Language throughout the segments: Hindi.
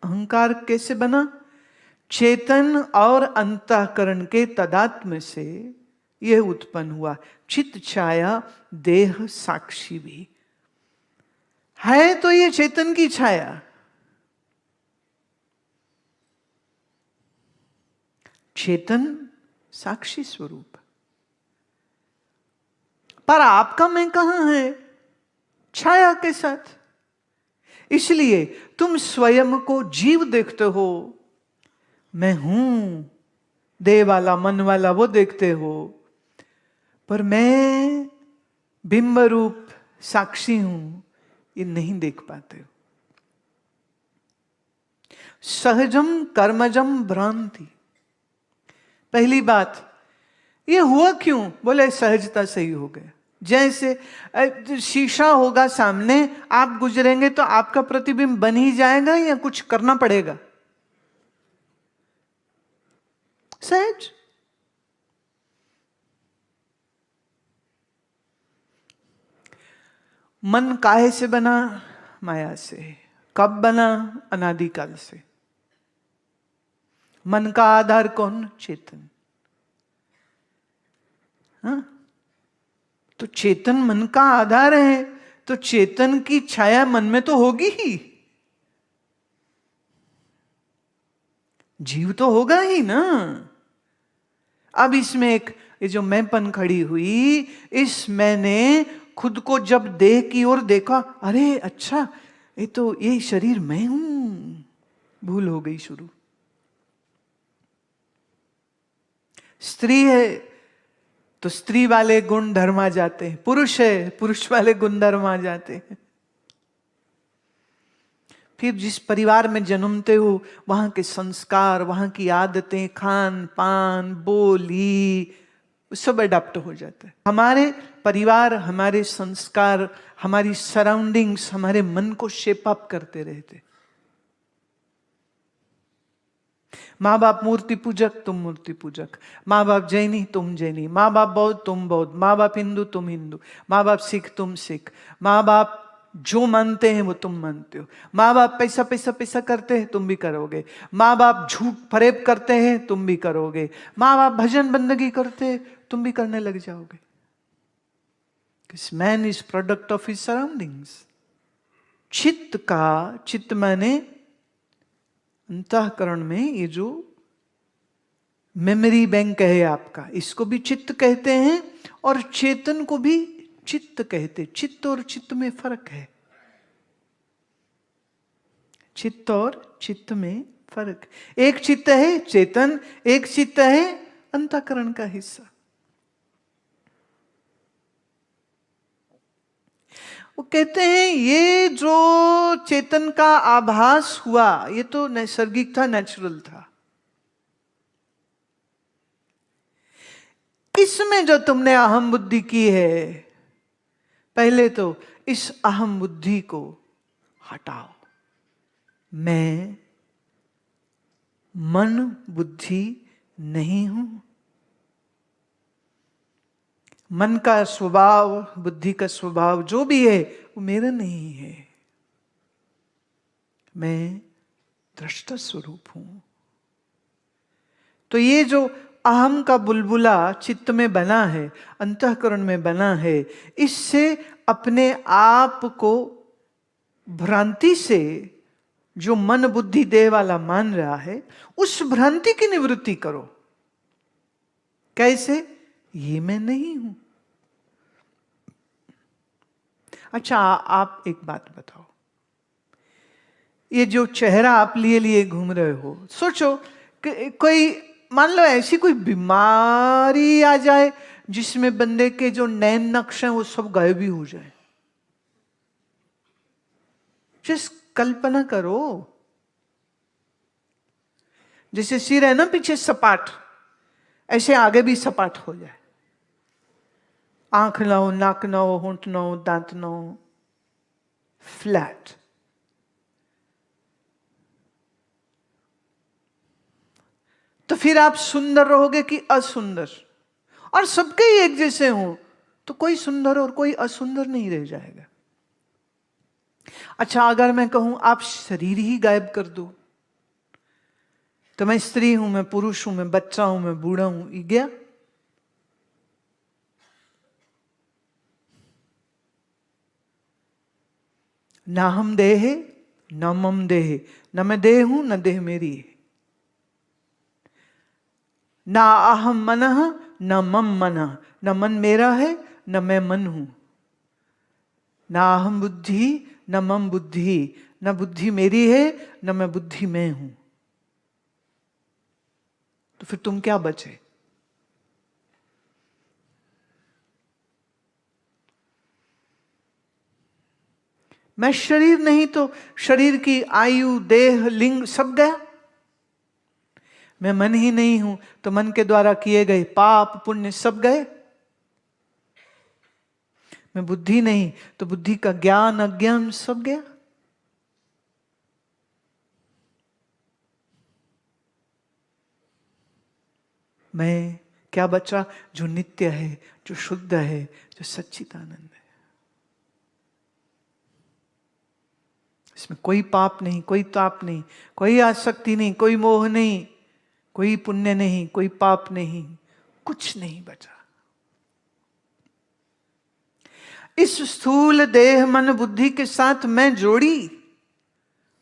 अहंकार कैसे बना? चेतन और अंतःकरण के तादात्म्य से यह उत्पन्न हुआ। चित्त छाया देह साक्षी भी है, तो ये चेतन की छाया। चेतन साक्षी स्वरूप, पर आपका मैं कहां है? छाया के साथ। इसलिए तुम स्वयं को जीव देखते हो, मैं हूं देह वाला मन वाला वो देखते हो, पर मैं बिंब रूप साक्षी हूं, ये नहीं देख पाते हो। सहजम कर्मजम भ्रांति। पहली बात, ये हुआ क्यों? बोले सहजता से ही हो गया। जैसे शीशा होगा सामने, आप गुजरेंगे तो आपका प्रतिबिंब बन ही जाएगा या कुछ करना पड़ेगा? सहज। मन काहे से बना? माया से। कब बना? अनादिकाल से। मन का आधार कौन? चेतन। हाँ? तो चेतन मन का आधार है, तो चेतन की छाया मन में तो होगी ही। जीव तो होगा ही ना। अब इसमें एक ये जो मैंपन खड़ी हुई, इस मैंने खुद को जब देह की ओर देखा, अरे अच्छा ये शरीर मैं हूं, भूल हो गई शुरू। स्त्री है तो स्त्री वाले गुण धर्म आ जाते हैं, पुरुष है पुरुष वाले गुण धर्म आ जाते हैं। फिर जिस परिवार में जन्मते हो, वहां के संस्कार, वहां की आदतें, खान पान, बोली, सब अडॉप्ट हो जाता है। हमारे परिवार, हमारे संस्कार, हमारी सराउंडिंग्स हमारे मन को शेप अप करते रहते। माँ बाप मूर्ति पूजक, तुम मूर्ति पूजक। माँ बाप जैनी, तुम जैनी। माँ बाप बौद्ध, तुम बौद्ध। माँ बाप हिंदू, तुम हिंदू। माँ बाप सिख, तुम सिख। माँ बाप जो मानते हैं वो तुम मानते हो। माँ बाप पैसा पैसा पैसा करते हैं, तुम भी करोगे। माँ बाप झूठ फरेब करते हैं, तुम भी करोगे। माँ बाप भजन बंदगी करते हैं, तुम भी करने लग जाओगे। This man is product of his surroundings. चित्त माने अंतःकरण में ये जो मेमोरी बैंक है आपका, इसको भी चित्त कहते हैं, और चेतन को भी चित्त कहते। चित्त और चित्त में फर्क है। चित्त और चित्त में फर्क। एक चित्त है चेतन, एक चित्त है अंतःकरण का हिस्सा। वो कहते हैं ये जो चेतन का आभास हुआ, ये तो नैसर्गिक था, नेचुरल था। इसमें जो तुमने अहम बुद्धि की है, पहले तो इस अहम बुद्धि को हटाओ। मैं मन बुद्धि नहीं हूं। मन का स्वभाव, बुद्धि का स्वभाव जो भी है वो मेरा नहीं है। मैं दृष्टा स्वरूप हूं। तो ये जो अहम का बुलबुला चित्त में बना है, अंतःकरण में बना है, इससे अपने आप को भ्रांति से जो मन बुद्धि देह वाला मान रहा है, उस भ्रांति की निवृत्ति करो। कैसे? ये मैं नहीं हूं। अच्छा, आप एक बात बताओ, ये जो चेहरा आप लिए लिए घूम रहे हो, सोचो कि कोई, मान लो ऐसी कोई बीमारी आ जाए जिसमें बंदे के जो नैन नक्श हैं वो सब गायब ही हो जाए। जिस कल्पना करो, जैसे सिर है ना पीछे सपाट, ऐसे आगे भी सपाट हो जाए। आंख ना हो, नाक ना हो, होंठ ना हो, दांत ना हो, फ्लैट। तो फिर आप सुंदर रहोगे कि असुंदर? और सबके ही एक जैसे हों तो कोई सुंदर और कोई असुंदर नहीं रह जाएगा। अच्छा, अगर मैं कहूं आप शरीर ही गायब कर दो, तो मैं स्त्री हूं, मैं पुरुष हूं, मैं बच्चा हूं, मैं बूढ़ा हूं, ये गया। ना हम देहे न मम देहे, न मैं देह हूं न देह मेरी है। ना अहम मनः न मम मनः, न मन मेरा है न मैं मन हूं। ना अहम बुद्धि न मम बुद्धि, न बुद्धि मेरी है न मैं बुद्धि में हूं। तो फिर तुम क्या बचे? मैं शरीर नहीं तो शरीर की आयु, देह, लिंग सब गया। मैं मन ही नहीं हूं तो मन के द्वारा किए गए पाप पुण्य सब गए। मैं बुद्धि नहीं तो बुद्धि का ज्ञान अज्ञान सब गया। मैं क्या बचा? जो नित्य है, जो शुद्ध है, जो सच्चिदानंद है। इसमें कोई पाप नहीं, कोई ताप नहीं, कोई आसक्ति नहीं, कोई मोह नहीं, कोई पुण्य नहीं, कोई पाप नहीं, कुछ नहीं बचा। इस स्थूल देह मन बुद्धि के साथ मैं जोड़ी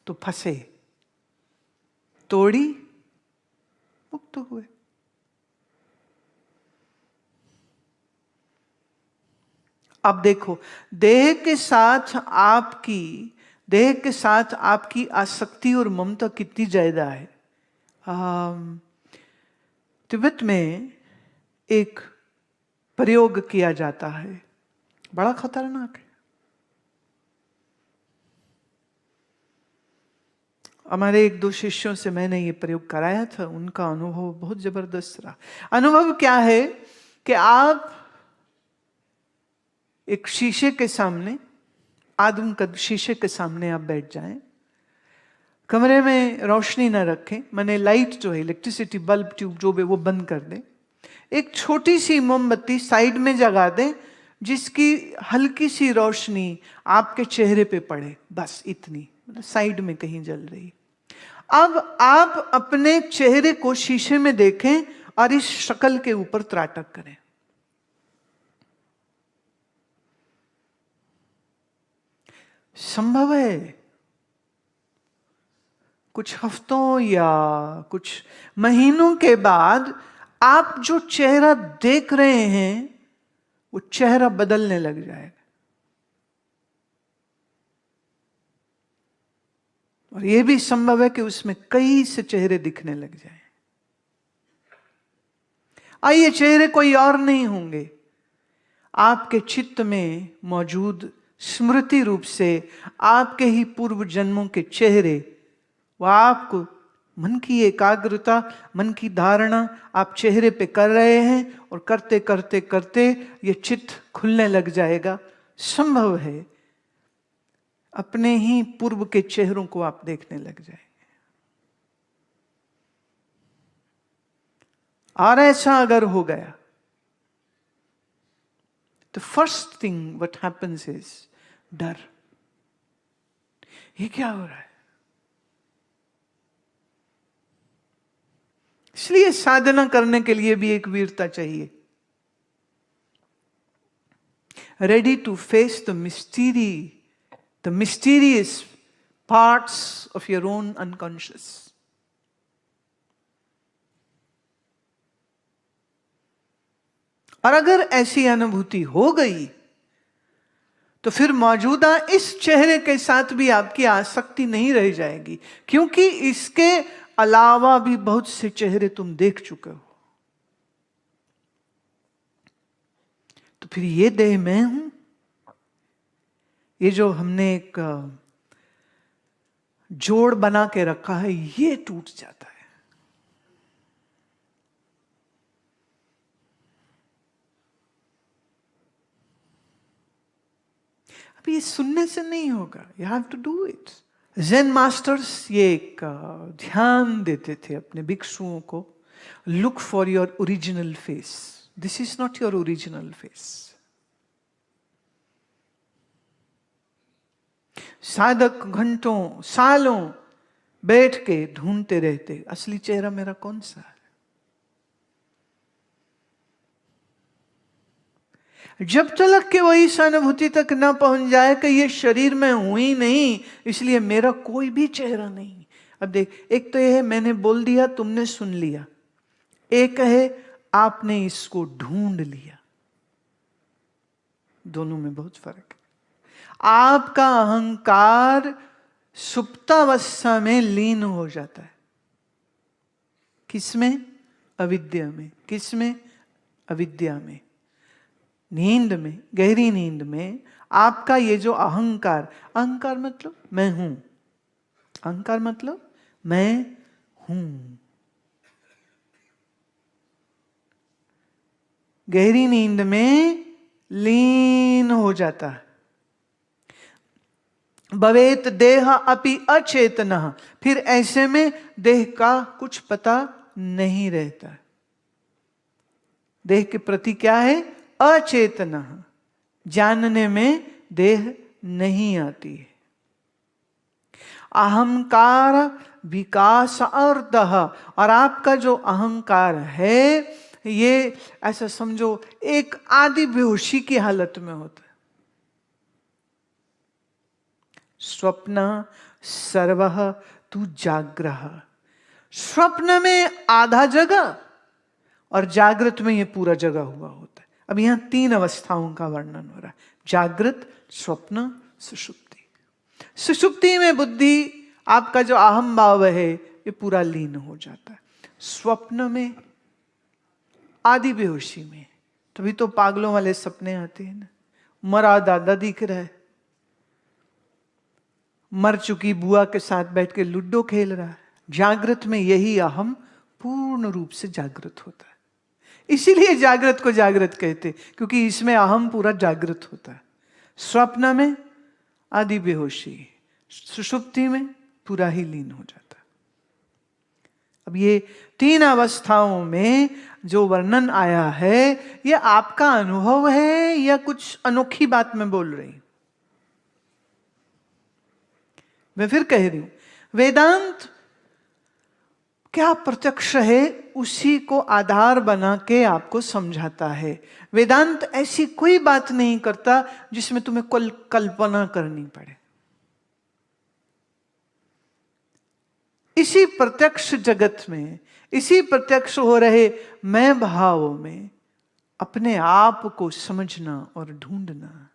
तो फंसे, तोड़ी मुक्त हुए। अब देखो, देह के साथ आपकी आसक्ति और ममता कितनी ज्यादा है। तिब्बत में एक प्रयोग किया जाता है, बड़ा खतरनाक है। हमारे एक दो शिष्यों से मैंने ये प्रयोग कराया था, उनका अनुभव बहुत जबरदस्त रहा। अनुभव क्या है कि आप एक शीशे के सामने, आदमकद शीशे के सामने आप बैठ जाएं, कमरे में रोशनी ना रखें, माने लाइट जो है, इलेक्ट्रिसिटी बल्ब ट्यूब जो भी, वो बंद कर दें। एक छोटी सी मोमबत्ती साइड में जगा दें जिसकी हल्की सी रोशनी आपके चेहरे पे पड़े, बस इतनी, मतलब साइड में कहीं जल रही। अब आप अपने चेहरे को शीशे में देखें और इस शक्ल के ऊपर त्राटक करें। संभव है कुछ हफ्तों या कुछ महीनों के बाद आप जो चेहरा देख रहे हैं वो चेहरा बदलने लग जाएगा। और यह भी संभव है कि उसमें कई से चेहरे दिखने लग जाएं। आइए, चेहरे कोई और नहीं होंगे, आपके चित्त में मौजूद स्मृति रूप से आपके ही पूर्व जन्मों के चेहरे, वह आपको मन की एकाग्रता, मन की धारणा आप चेहरे पे कर रहे हैं और करते करते करते ये चित्त खुलने लग जाएगा। संभव है अपने ही पूर्व के चेहरों को आप देखने लग जाएंगे। और ऐसा अगर हो गया तो first thing what happens is डर। ये क्या हो रहा है? इसलिए साधना करने के लिए भी एक वीरता चाहिए, ready to face the mysterious parts of your own unconscious. और अगर ऐसी अनुभूति हो गई तो फिर मौजूदा इस चेहरे के साथ भी आपकी आसक्ति नहीं रह जाएगी, क्योंकि इसके अलावा भी बहुत से चेहरे तुम देख चुके हो। तो फिर ये देह मैं हूं, ये जो हमने एक जोड़ बना के रखा है, ये टूट जाता है। अब ये सुनने से नहीं होगा, you have to do it. Zen masters ये एक ध्यान देते थे अपने भिक्षुओं को, look for your original face, this is not your original face. साधक घंटों सालों बैठ के ढूंढते रहते असली चेहरा मेरा कौन सा है। जब तक कि वही सहानुभूति तक न पहुंच जाए कि ये शरीर में हूं ही नहीं, इसलिए मेरा कोई भी चेहरा नहीं। अब देख, एक तो यह है मैंने बोल दिया तुमने सुन लिया, एक है आपने इसको ढूंढ लिया। दोनों में बहुत फर्क है। आपका अहंकार सुप्तावस्था में लीन हो जाता है। किसमें? अविद्या में। किसमें? अविद्या में। नींद में, गहरी नींद में आपका ये जो अहंकार, अहंकार मतलब मैं हूं, अहंकार मतलब मैं हूं, गहरी नींद में लीन हो जाता है। भवेत देह अपि अचेतनः, फिर ऐसे में देह का कुछ पता नहीं रहता। देह के प्रति क्या है? अचेतन। जानने में देह नहीं आती है। अहंकार विकास अर्धः, और आपका जो अहंकार है ये ऐसा समझो एक आदि बेहोशी की हालत में होता है। स्वप्न सर्वः तु जाग्रह, स्वप्न में आधा जगह और जागृत में ये पूरा जगह हुआ होता है। अब यहां 3 अवस्थाओं का वर्णन हो रहा है, जागृत, स्वप्न, सुषुप्ति। सुषुप्ति में बुद्धि, आपका जो अहम भाव है ये पूरा लीन हो जाता है। स्वप्न में, आदि बेहोशी में, तभी तो पागलों वाले सपने आते हैं ना। मरा दादा दिख रहा है, मर चुकी बुआ के साथ बैठ के लूडो खेल रहा है। जागृत में यही अहम पूर्ण रूप से जागृत होता है। इसीलिए जागृत को जागृत कहते, क्योंकि इसमें अहम पूरा जागृत होता है। स्वप्न में आदि बेहोशी, सुषुप्ति में पूरा ही लीन हो जाता है। अब ये 3 अवस्थाओं में जो वर्णन आया है, ये आपका अनुभव है या कुछ अनोखी बात मैं बोल रही हूं? मैं फिर कह रही हूं, वेदांत क्या प्रत्यक्ष है उसी को आधार बना के आपको समझाता है। वेदांत ऐसी कोई बात नहीं करता जिसमें तुम्हें कल्पना करनी पड़े। इसी प्रत्यक्ष जगत में, इसी प्रत्यक्ष हो रहे मैं भाव में अपने आप को समझना और ढूंढना।